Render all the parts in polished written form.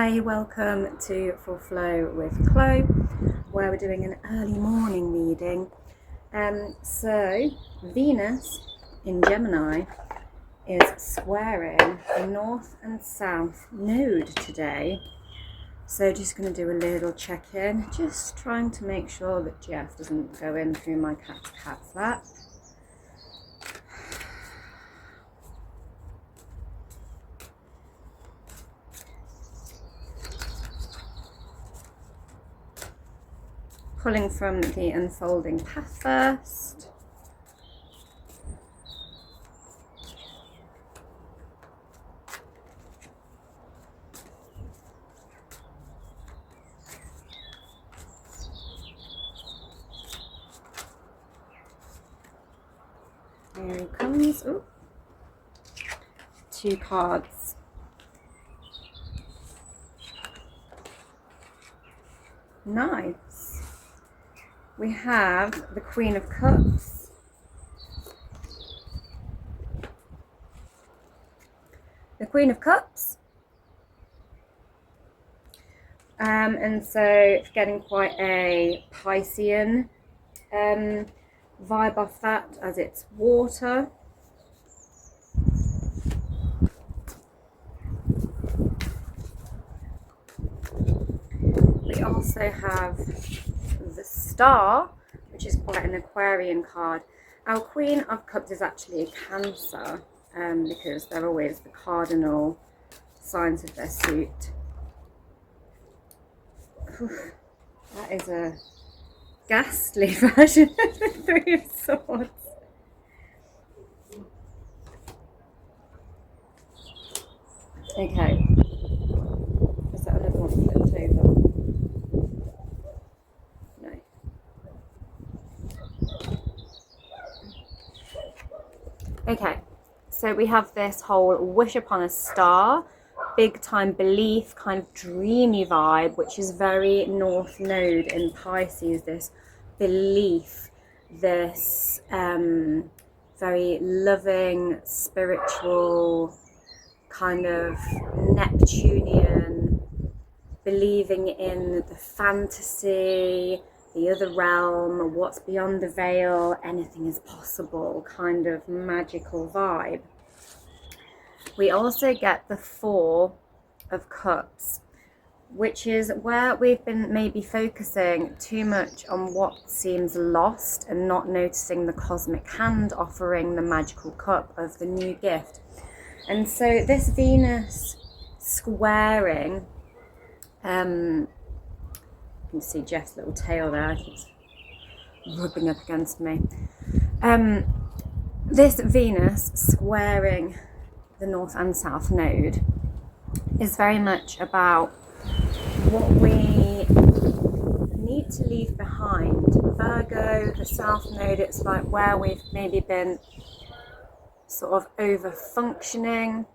Hi, welcome to Full Flow with Chloe, where we're doing an early morning reading. So Venus in Gemini is squaring the North and South node today. So just going to do a little check-in, just trying to make sure that Jeff doesn't go in through my cat's lap. Pulling from the unfolding path first. Here he comes. Ooh. 2 cards. Nice. We have the Queen of Cups, and so it's getting quite a Piscean vibe off that, as it's water. We also have the Star, which is quite an Aquarian card. Our Queen of Cups is actually a Cancer, because they're always the cardinal signs of their suit. Whew, that is a ghastly version of the Three of Swords. Okay. Is that another one flipped over? No. Okay, so we have this whole wish upon a star, big time belief, kind of dreamy vibe, which is very North Node in Pisces, this belief, this very loving, spiritual, kind of Neptunian, believing in the fantasy, the other realm, what's beyond the veil, anything is possible, kind of magical vibe. We also get the Four of Cups, which is where we've been maybe focusing too much on what seems lost and not noticing the cosmic hand offering the magical cup of the new gift. And so this Venus squaring, you can see Jeff's little tail there, he's rubbing up against me. This Venus squaring the North and South node is very much about what we need to leave behind. Virgo, the South node, it's like where we've maybe been sort of over functioning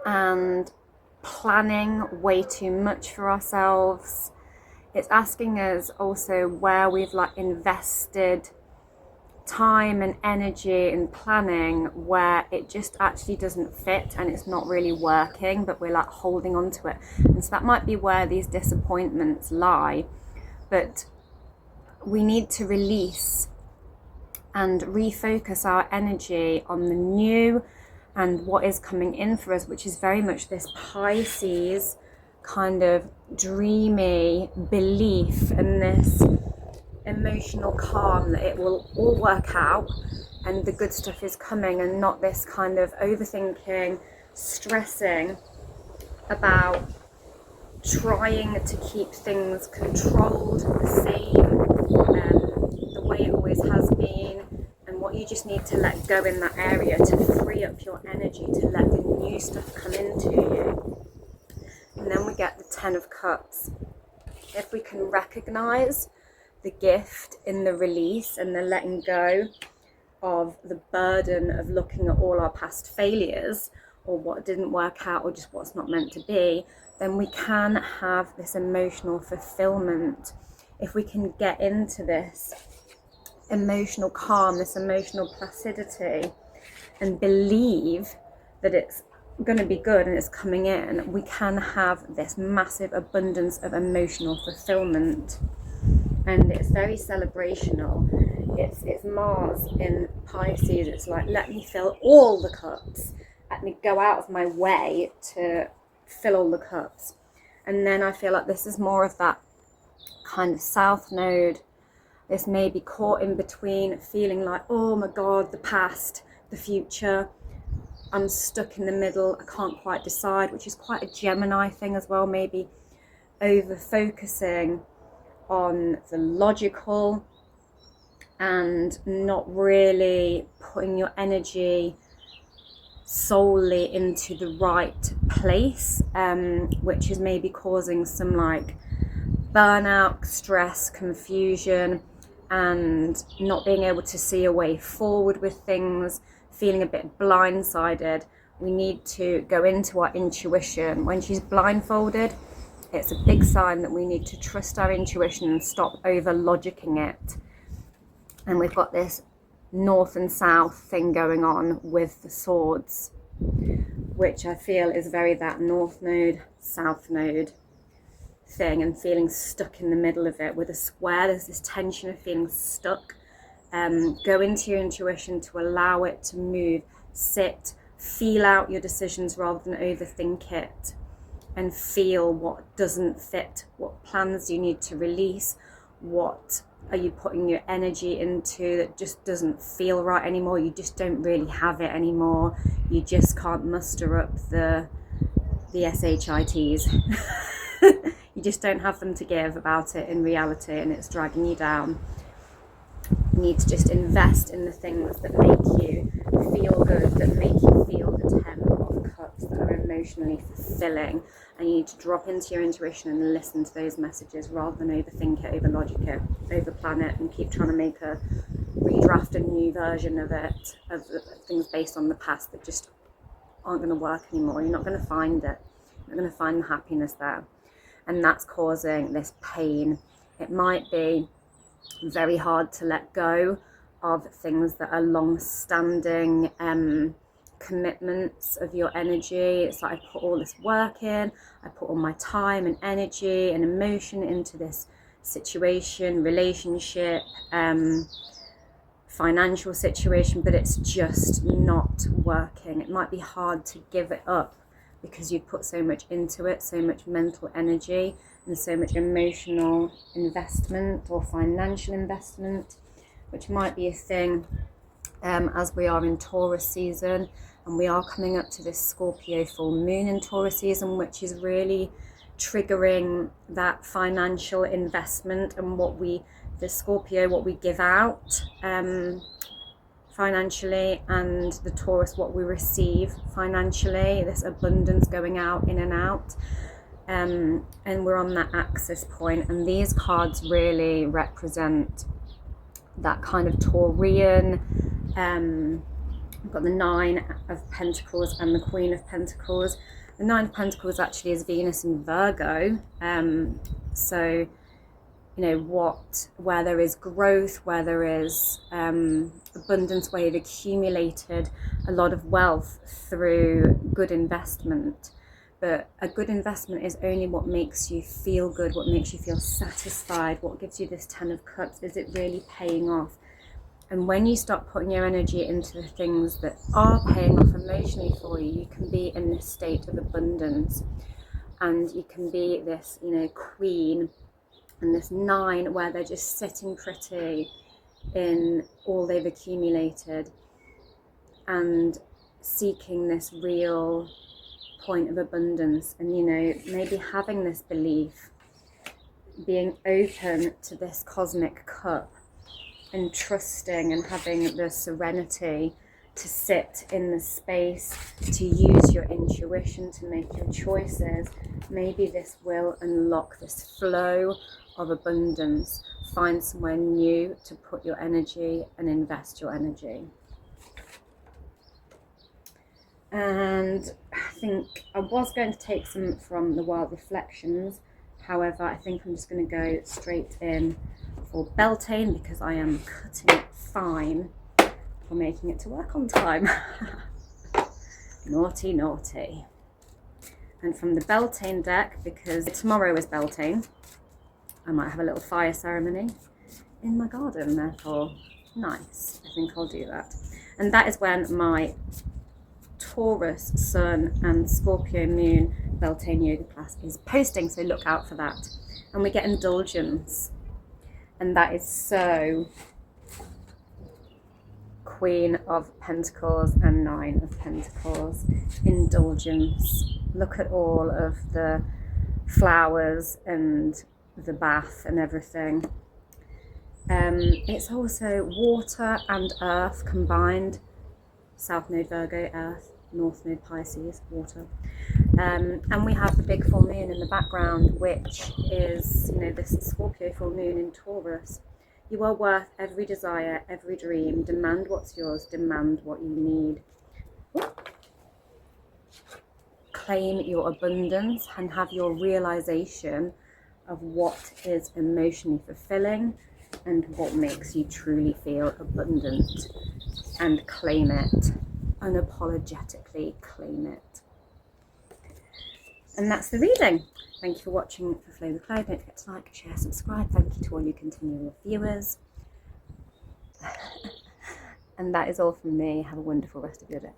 and planning way too much for ourselves. It's asking us also where we've like invested time and energy in planning where it just actually doesn't fit and it's not really working, but we're like holding on to it. And so that might be where these disappointments lie. But we need to release and refocus our energy on the new and what is coming in for us, which is very much this Pisces kind of dreamy belief and this emotional calm that it will all work out and the good stuff is coming, and not this kind of overthinking, stressing about trying to keep things controlled the same, the way it always has been, and what you just need to let go in that area to free up your energy to let the new stuff come into you. And then we get the Ten of Cups. If we can recognize the gift in the release and the letting go of the burden of looking at all our past failures or what didn't work out or just what's not meant to be, then we can have this emotional fulfillment. If we can get into this emotional calm, this emotional placidity, and believe that it's going to be good and it's coming in, we can have this massive abundance of emotional fulfillment. And it's very celebrational. It's Mars in Pisces. It's like, let me fill all the cups. Let me go out of my way to fill all the cups. And then I feel like this is more of that kind of South Node. This may be caught in between, feeling like, oh my God, the past, the future. I'm stuck in the middle. I can't quite decide, which is quite a Gemini thing as well, maybe over focusing on the logical and not really putting your energy solely into the right place, which is maybe causing some like burnout, stress, confusion, and not being able to see a way forward with things, feeling a bit blindsided. We need to go into our intuition. When she's blindfolded, it's a big sign that we need to trust our intuition and stop over logicking it. And we've got this north and south thing going on with the swords, which I feel is very that north node, south node thing, and feeling stuck in the middle of it with a square. There's this tension of feeling stuck. Go into your intuition to allow it to move, sit, feel out your decisions rather than overthink it, and feel what doesn't fit, what plans you need to release, what are you putting your energy into that just doesn't feel right anymore. You just don't really have it anymore. You just can't muster up the SHITs. You just don't have them to give about it in reality, and it's dragging you down. You need to just invest in the things that make you feel good, that make you feel the 10 of cups, that are emotionally fulfilling. And you need to drop into your intuition and listen to those messages rather than overthink it, over logic it, over plan it, and keep trying to redraft a new version of it, of things based on the past that just aren't going to work anymore. You're not going to find it. You're not going to find the happiness there. And that's causing this pain. It might be very hard to let go of things that are long-standing commitments of your energy. It's like, I put all this work in, I put all my time and energy and emotion into this situation, relationship, financial situation, but it's just not working. It might be hard to give it up because you've put so much into it, so much mental energy and so much emotional investment or financial investment, which might be a thing as we are in Taurus season, and we are coming up to this Scorpio full moon in Taurus season, which is really triggering that financial investment and what we give out financially, and the Taurus what we receive financially, this abundance going out, in and out, and we're on that axis point, and these cards really represent that kind of Taurian. We've got the 9 of Pentacles and the Queen of Pentacles. The 9 of Pentacles actually is Venus in Virgo, so you know, where there is growth, where there is abundance, where you've accumulated a lot of wealth through good investment. But a good investment is only what makes you feel good, what makes you feel satisfied, what gives you this 10 of Cups. Is it really paying off? And when you start putting your energy into the things that are paying off emotionally for you, you can be in this state of abundance, and you can be this, you know, queen. And this 9 where they're just sitting pretty in all they've accumulated and seeking this real point of abundance, and, you know, maybe having this belief, being open to this cosmic cup and trusting and having the serenity to sit in the space, to use your intuition to make your choices. Maybe this will unlock this flow of abundance. Find somewhere new to put your energy and invest your energy. And I think I was going to take some from the Wild Reflections. However, I think I'm just going to go straight in for Beltane because I am cutting it fine for making it to work on time. Naughty, naughty. And from the Beltane deck, because tomorrow is Beltane, I might have a little fire ceremony in my garden, therefore nice. I think I'll do that. And that is when my Taurus Sun and Scorpio Moon Beltane yoga class is posting, so look out for that. And we get indulgence, and that is so Queen of Pentacles and Nine of Pentacles. Indulgence. Look at all of the flowers and the bath and everything. It's also water and earth combined. South Node Virgo, earth. North Node Pisces, water. And we have the big full moon in the background, which is, this Scorpio full moon in Taurus. You are worth every desire, every dream. Demand what's yours, demand what you need. Claim your abundance and have your realization of what is emotionally fulfilling and what makes you truly feel abundant. And claim it. Unapologetically claim it. And that's the reading. Thank you for watching for Flow with Chloe. Don't forget to like, share, subscribe. Thank you to all you continual viewers. And that is all from me. Have a wonderful rest of your day.